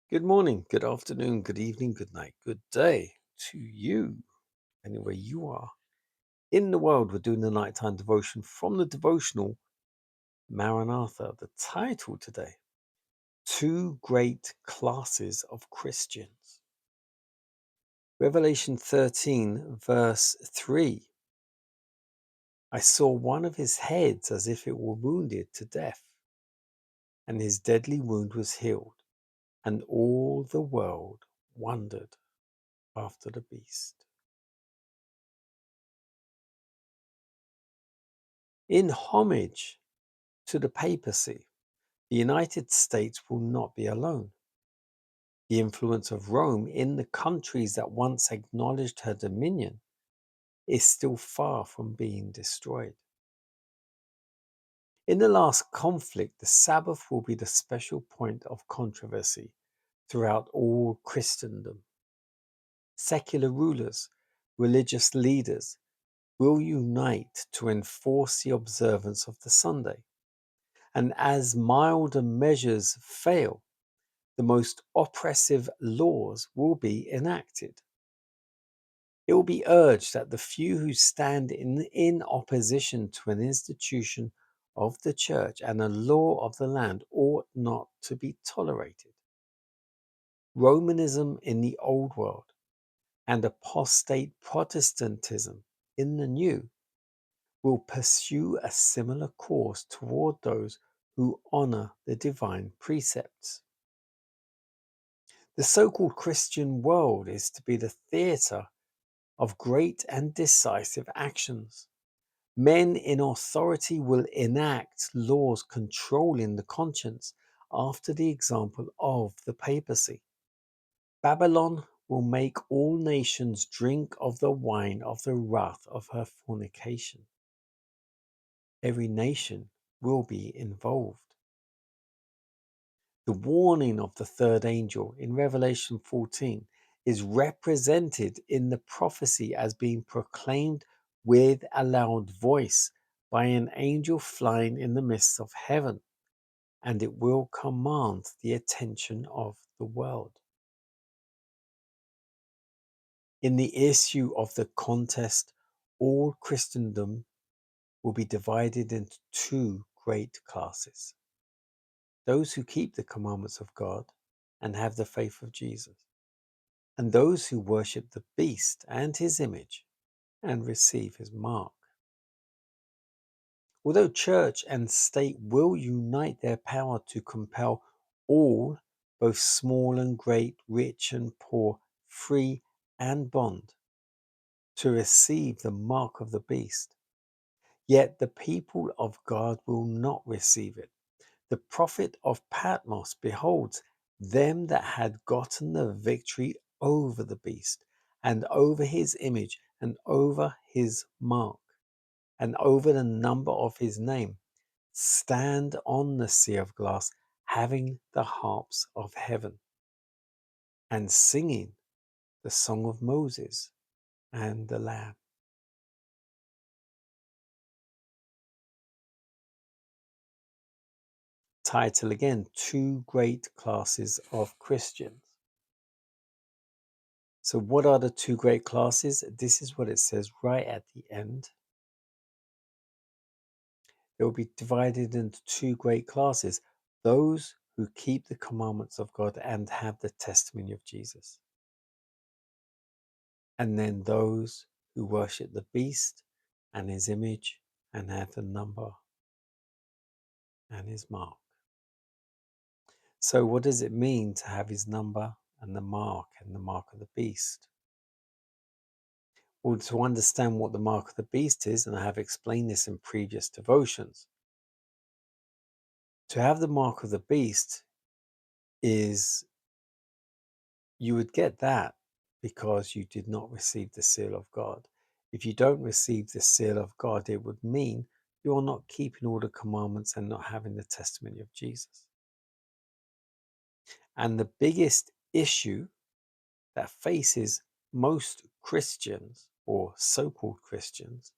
Good morning, good afternoon, good evening, good night, good day to you, anywhere you are. In the world, we're doing the nighttime devotion from the devotional Maranatha. The title today: Two Great Classes of Christians. Revelation 13, verse 3. I saw one of his heads as if it were wounded to death, and his deadly wound was healed, and all the world wondered after the beast. In homage to the papacy, the United States will not be alone. The influence of Rome in the countries that once acknowledged her dominion is still far from being destroyed. In the last conflict, the Sabbath will be the special point of controversy throughout all Christendom. Secular rulers, religious leaders will unite to enforce the observance of the Sunday. And as milder measures fail, the most oppressive laws will be enacted. It will be urged that the few who stand in opposition to an institution of the church and a law of the land ought not to be tolerated. Romanism in the old world and apostate Protestantism in the new will pursue a similar course toward those who honor the divine precepts. The so-called Christian world is to be the theatre of great and decisive actions. Men in authority will enact laws controlling the conscience after the example of the papacy. Babylon will make all nations drink of the wine of the wrath of her fornication. Every nation will be involved. The warning of the third angel in Revelation 14 is represented in the prophecy as being proclaimed with a loud voice by an angel flying in the midst of heaven, and it will command the attention of the world. In the issue of the contest, all Christendom will be divided into two great classes: those who keep the commandments of God and have the faith of Jesus, and those who worship the beast and his image and receive his mark. Although church and state will unite their power to compel all, both small and great, rich and poor, free and bond, to receive the mark of the beast, yet the people of God will not receive it. The prophet of Patmos beholds them that had gotten the victory over the beast, and over his image, and over his mark, and over the number of his name, stand on the sea of glass, having the harps of heaven, and singing the song of Moses and the Lamb. Title again: Two Great Classes of Christians. So, what are the two great classes? This is what it says right at the end. It will be divided into two great classes: those who keep the commandments of God and have the testimony of Jesus, and then those who worship the beast and his image and have the number and his mark. So, what does it mean to have his number and the mark of the beast? Well, to understand what the mark of the beast is, and I have explained this in previous devotions, to have the mark of the beast is you would get that because you did not receive the seal of God. If you don't receive the seal of God, it would mean you're not keeping all the commandments and not having the testimony of Jesus. And the biggest issue that faces most Christians, or so-called Christians,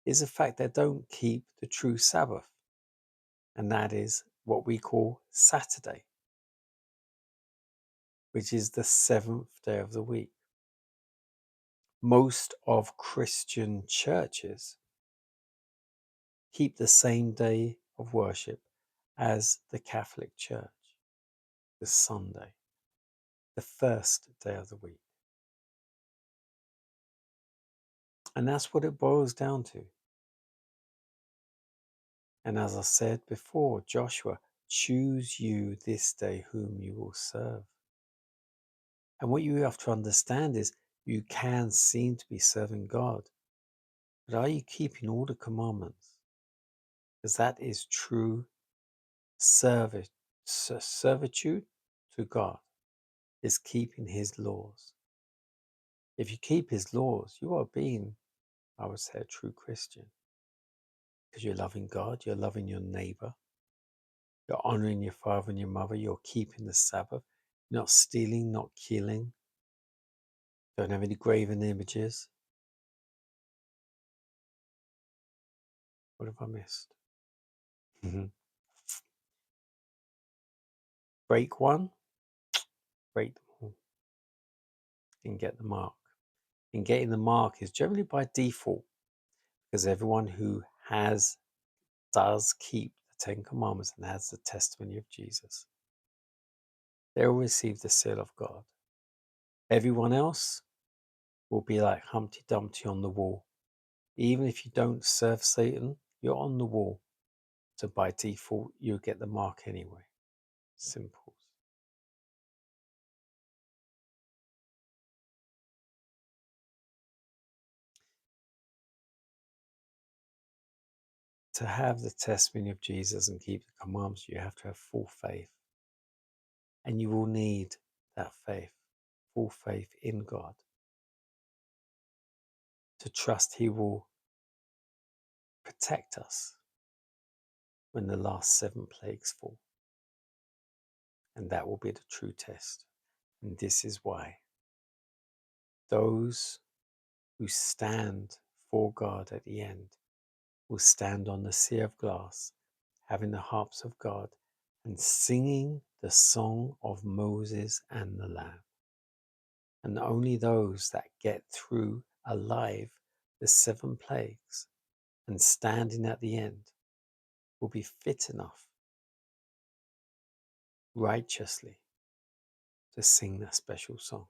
is the fact they don't keep the true Sabbath, and that is what we call Saturday. which is the seventh day of the week. Most of Christian churches keep the same day of worship as the Catholic Church, the Sunday, the first day of the week. And that's what it boils down to. And as I said before, Joshua, choose you this day whom you will serve. And what you have to understand is you can seem to be serving God, but are you keeping all the commandments? Because that is true servitude to God, is keeping his laws. If you keep his laws, you are being, I would say, a true Christian. Because you're loving God, you're loving your neighbor, you're honoring your father and your mother, you're keeping the Sabbath, you're not stealing, not killing, don't have any graven images. What have I missed? Break one, break them all, and get the mark. And getting the mark is generally by default, because everyone who does keep the Ten Commandments and has the testimony of Jesus, they will receive the seal of God. Everyone else will be like Humpty Dumpty on the wall. Even if you don't serve Satan, you're on the wall. So by default, you'll get the mark anyway. Simple. To have the testimony of Jesus and keep the commandments, you have to have full faith. And you will need that faith, full faith in God, to trust he will protect us when the last 7 plagues fall. And that will be the true test. And this is why those who stand for God at the end will stand on the sea of glass, having the harps of God and singing the song of Moses and the Lamb. And only those that get through alive the 7 plagues and standing at the end will be fit enough righteously to sing that special song.